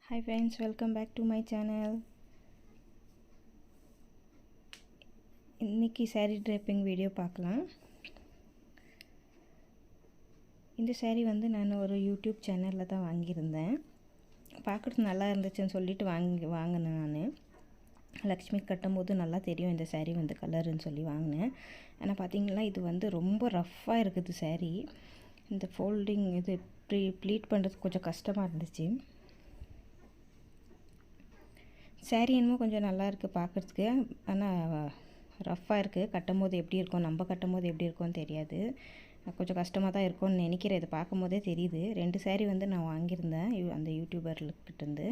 Hi friends, welcome back to my channel. இன்னைக்கு saree draping video பார்க்கலாம். இந்த saree வந்து நான் ஒரு யூடியூப் சேனலில் தான் வாங்கியிருந்தேன். பார்க்குறது நல்லா இருந்துச்சுன்னு சொல்லிட்டு வாங்கினேன் நான். லக்ஷ்மி கட்டும்போது நல்லா தெரியும் இந்த saree வந்து கலருன்னு சொல்லி வாங்கினேன். ஆனால் பார்த்தீங்கன்னா இது வந்து ரொம்ப ரஃப்பாக இருக்குது saree. இந்த ஃபோல்டிங் இது ப்ளீட் பண்ணுறது கொஞ்சம் கஷ்டமாக இருந்துச்சு. saree என்னமோ கொஞ்சம் நல்லா இருக்குது பார்க்குறதுக்கு, ஆனால் ரஃப்பாக இருக்குது. கட்டும்போது எப்படி இருக்கும், நம்ம கட்டும்போது எப்படி இருக்கும்னு தெரியாது. கொஞ்சம் கஷ்டமாக தான் இருக்கும்னு நினைக்கிறேன். இதை பார்க்கும்போதே தெரியுது. 2 saree வந்து நான் வாங்கியிருந்தேன் அந்த யூடியூபர்கிட்டேருந்து.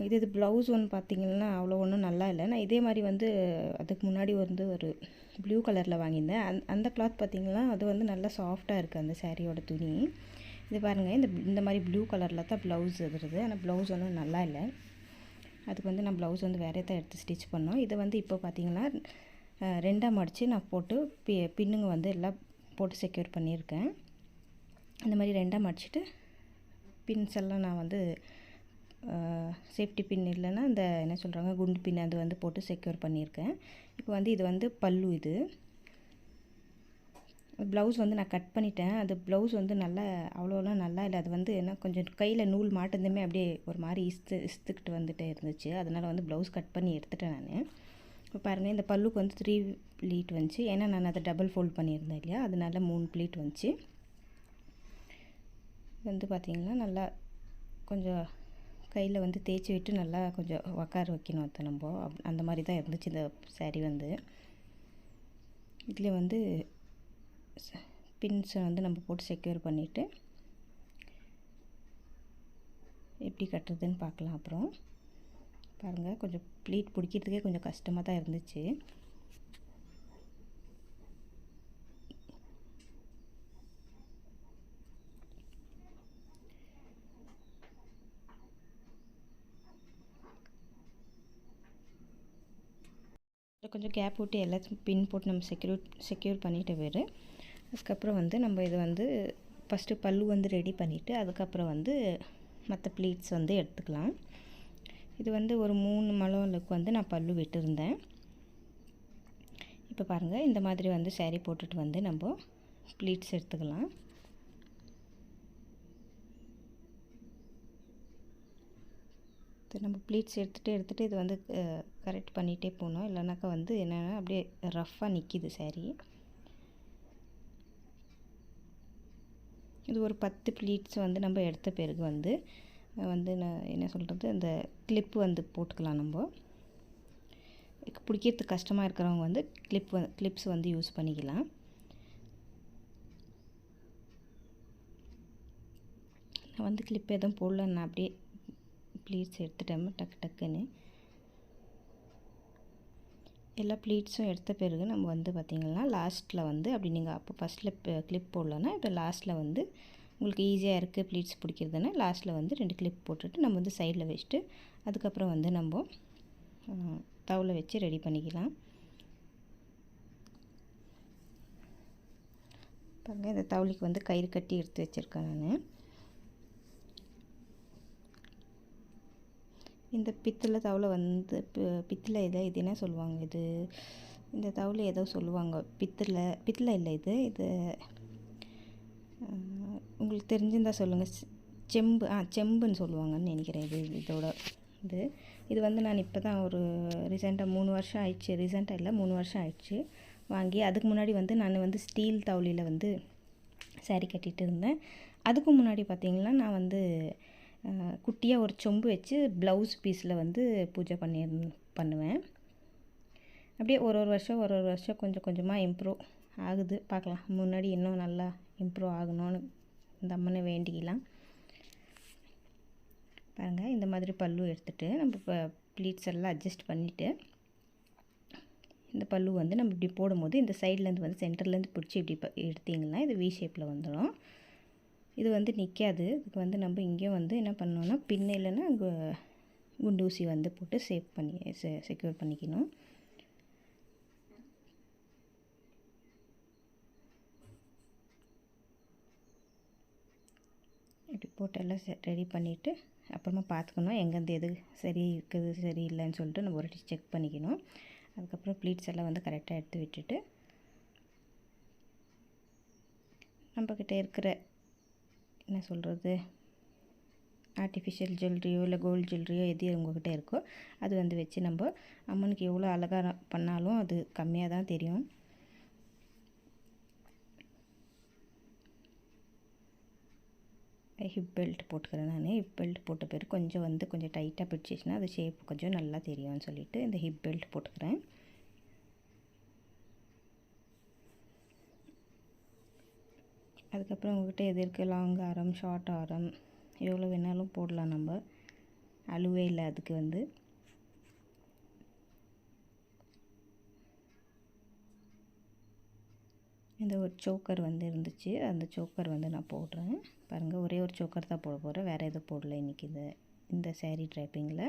இது ப்ளவுஸ் ஒன்று பார்த்திங்கன்னா அவ்வளோ ஒன்றும் நல்லா இல்லை. நான் இதே மாதிரி வந்து அதுக்கு முன்னாடி வந்து ஒரு ப்ளூ கலரில் வாங்கியிருந்தேன். அந்த கிளாத் பார்த்திங்கன்னா அது வந்து நல்லா சாஃப்டாக இருக்குது அந்த சாரியோட துணி. இது பாருங்கள், இந்த மாதிரி ப்ளூ கலரில் தான் ப்ளவுஸ் வருது. ஆனால் ப்ளவுஸ் ஒன்றும் நல்லா இல்லை. அதுக்கு வந்து நான் ப்ளவுஸ் வந்து வேறு தான் எடுத்து ஸ்டிச் பண்ணோம். இதை வந்து இப்போ பார்த்திங்கன்னா 2ஆக மடித்து நான் போட்டு பின்னுங்க வந்து எல்லாம் போட்டு செக்யூர் பண்ணியிருக்கேன். இந்த மாதிரி 2ஆக மடிச்சுட்டு பின்ஸ் எல்லாம் நான் வந்து சேஃப்டி பின் இல்லைன்னா இந்த என்ன சொல்கிறாங்க குண்டு பின் அது வந்து போட்டு செக்யூர் பண்ணியிருக்கேன். இப்போ வந்து இது வந்து பல்லு. இது ப்ளவுஸ் வந்து நான் கட் பண்ணிட்டேன். அது ப்ளவுஸ் வந்து நல்லா அவ்வளோலாம் நல்லா இல்லை. அது வந்து என்ன கொஞ்சம் கையில் நூல் மாட்டுந்துமே அப்படியே ஒரு மாதிரி இஸ்த்துக்கிட்டு வந்துகிட்டே இருந்துச்சு. அதனால் வந்து ப்ளவுஸ் கட் பண்ணி எடுத்துட்டேன் நான். இப்போ பாருங்கள், இந்த பல்லுக்கு வந்து 3 ப்ளீட் வந்துச்சு. ஏன்னா நான் அதை டபுள் ஃபோல்ட் பண்ணியிருந்தேன் இல்லையா, அதனால 3 ப்ளீட் வந்துச்சு. வந்து பார்த்திங்கன்னா நல்லா கொஞ்சம் கையில் வந்து தேய்ச்சி விட்டு நல்லா கொஞ்சம் உக்கார வைக்கணும். அதை நம்ம அந்த மாதிரி தான் இருந்துச்சு இந்த saree வந்து. இதில் வந்து பின்ஸை வந்து நம்ம போட்டு செக்யூர் பண்ணிவிட்டு எப்படி கட்டுறதுன்னு பார்க்கலாம். அப்புறம் பாருங்கள், கொஞ்சம் ப்ளீட் பிடிக்கிறதுக்கே கொஞ்சம் கஷ்டமாக தான் இருந்துச்சு. கொஞ்சம் கேப் விட்டு எல்லாத்தையும் பின் போட்டு நம்ம செக்யூர் பண்ணிவிட்டு வேறு. அதுக்கப்புறம் வந்து நம்ம இது வந்து ஃபஸ்ட்டு பல்லு வந்து ரெடி பண்ணிவிட்டு அதுக்கப்புறம் வந்து மற்ற ப்ளீட்ஸ் வந்து எடுத்துக்கலாம். இது வந்து ஒரு 3 முழங்களுக்கு வந்து நான் பல்லு விட்டுருந்தேன். இப்போ பாருங்கள், இந்த மாதிரி வந்து saree போட்டுட்டு வந்து நம்ம ப்ளீட்ஸ் எடுத்துக்கலாம். நம்ம ப்ளீட்ஸ் எடுத்துகிட்டு இது வந்து கரெக்ட் பண்ணிகிட்டே போகணும். இல்லைனாக்கா வந்து என்னென்னா அப்படியே ரஃப்பாக நிற்கிது saree. இது ஒரு 10 ப்ளீட்ஸ் வந்து நம்ம எடுத்த பிறகு வந்து நான் என்ன சொல்கிறது, அந்த கிளிப்பு வந்து போட்டுக்கலாம். நம்ம பிடிக்கிறதுக்கு கஷ்டமாக இருக்கிறவங்க வந்து கிளிப்ஸ் வந்து யூஸ் பண்ணிக்கலாம். நான் வந்து கிளிப் எதுவும் போடல, நான் அப்படியே ப்ளீட்ஸ் எடுத்துட்டேன் டக்குன்னு. எல்லா ப்ளீட்ஸும் எடுத்த பிறகு நம்ம வந்து பார்த்திங்கன்னா லாஸ்ட்டில் வந்து அப்படி நீங்கள் அப்போ ஃபஸ்ட்டில் கிளிப் போடலன்னா இப்போ லாஸ்ட்டில் வந்து உங்களுக்கு ஈஸியாக இருக்குது ப்ளீட்ஸ் பிடிக்கிறதுனா லாஸ்ட்டில் வந்து 2 கிளிப் போட்டுட்டு நம்ம வந்து சைடில் வச்சுட்டு அதுக்கப்புறம் வந்து நம்ம தவுலை வச்சு ரெடி பண்ணிக்கலாம். பாருங்கள், இந்த தவுளிக்கு வந்து கயிறு கட்டி எடுத்து வச்சுருக்கேன் நான். இந்த பித்தளை தவுலை வந்து பித்தளை இது என்ன சொல்லுவாங்க, இந்த தவுலை ஏதோ சொல்லுவாங்க, பித்தளை இல்லை, இது உங்களுக்கு தெரிஞ்சிருந்தால் சொல்லுங்கள். செம்புன்னு சொல்லுவாங்கன்னு நினைக்கிறேன். இதோட இது வந்து நான் இப்போ தான் ஒரு ரீசெண்டாக 3 வருஷம் ஆயிடுச்சு. ரீசெண்டாக இல்லை, 3 வருஷம் ஆயிடுச்சு வாங்கி. அதுக்கு முன்னாடி வந்து நான் வந்து ஸ்டீல் தவுளியில் வந்து saree கட்டிகிட்டு இருந்தேன். அதுக்கு முன்னாடி பார்த்திங்கன்னா நான் வந்து குட்டியாக ஒரு சொம்பு வச்சு ப்ளவுஸ் பீஸில் வந்து பூஜை பண்ணுவேன். அப்படியே ஒரு வருஷம் கொஞ்சம் கொஞ்சமாக இம்ப்ரூவ் ஆகுது. பார்க்கலாம், முன்னாடி இன்னும் நல்லா இம்ப்ரூவ் ஆகணும்னு இந்த அம்மனை வேண்டிக்கலாம். பாருங்கள், இந்த மாதிரி பல்லு எடுத்துகிட்டு நம்ம இப்போ ப்ளீட்ஸ் எல்லாம் அட்ஜஸ்ட் பண்ணிவிட்டு இந்த பல்லு வந்து நம்ம இப்படி போடும்போது இந்த சைட்லேருந்து வந்து சென்டர்லேருந்து பிடிச்சி இப்படி எடுத்திங்கன்னா இது வி ஷேப்பில் வந்துடும். இது வந்து நிற்காது. இதுக்கு வந்து நம்ம இங்கேயும் வந்து என்ன பண்ணோன்னா பின் இல்லைன்னா குண்டூசி வந்து போட்டு செக்யூர் பண்ணிக்கணும். இப்படி போட்டு எல்லாம் ரெடி பண்ணிவிட்டு அப்புறமா பார்த்துக்கணும் எங்கேருந்து எது சரி இருக்குது சரி இல்லைன்னு சொல்லிட்டு நம்ம ஒரு செக் பண்ணிக்கணும். அதுக்கப்புறம் ப்ளீட்ஸ் எல்லாம் வந்து கரெக்டாக எடுத்து விட்டுட்டு நம்மக்கிட்ட இருக்கிற என்ன சொல்கிறது ஆர்டிஃபிஷியல் ஜுவல்லரியோ இல்லை கோல்டு ஜுவல்லரியோ எது உங்கள்கிட்ட இருக்கோ அது வந்து வச்சு நம்ம அம்மனுக்கு எவ்வளோ அழகாக பண்ணாலும் அது கம்மியாக தான் தெரியும். ஹிப் பெல்ட் போட்டுக்கிறேன் நான். ஹிப் பெல்ட் போட்ட பிறகு கொஞ்சம் டைட்டாக பிடிச்சிச்சுன்னா அது ஷேப் கொஞ்சம் நல்லா தெரியும்னு சொல்லிட்டு இந்த ஹிப் பெல்ட் போட்டுக்கிறேன். அதுக்கப்புறம் உங்கள்கிட்ட எது இருக்குது லாங் ஆரம் ஷார்ட் ஆரம் எவ்வளோ வேணாலும் போடலாம். நம்ம அழுவே இல்லை அதுக்கு வந்து. இந்த ஒரு சோக்கர் வந்து இருந்துச்சு, அந்த சோக்கர் வந்து நான் போடுறேன். பாருங்கள் ஒரே ஒரு சோக்கர் தான் போட போகிறேன், வேறு எதுவும் போடல இன்றைக்கி இந்த சேரீ ட்ரைப்பிங்கில்.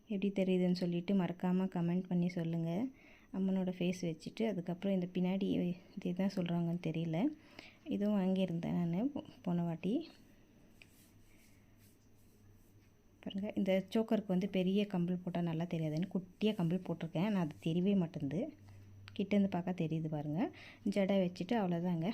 எப்படி தெரியுதுன்னு சொல்லிவிட்டு மறக்காமல் கமெண்ட் பண்ணி சொல்லுங்கள். அம்மனோட ஃபேஸ் வச்சுட்டு அதுக்கப்புறம் இந்த பின்னாடி இது தான் சொல்கிறாங்கன்னு தெரியல, இதுவும் வாங்கியிருந்தேன் நான் போன வாட்டி. பாருங்கள் இந்த சோக்கருக்கு வந்து பெரிய கம்பல் போட்டால் நல்லா தெரியாதுன்னு குட்டியாக கம்பல் போட்டிருக்கேன். நான் அது தெரியவே மாட்டேங்குது, கிட்டேருந்து பார்க்க தெரியுது பாருங்கள். ஜடை வச்சுட்டு அவ்வளோதாங்க.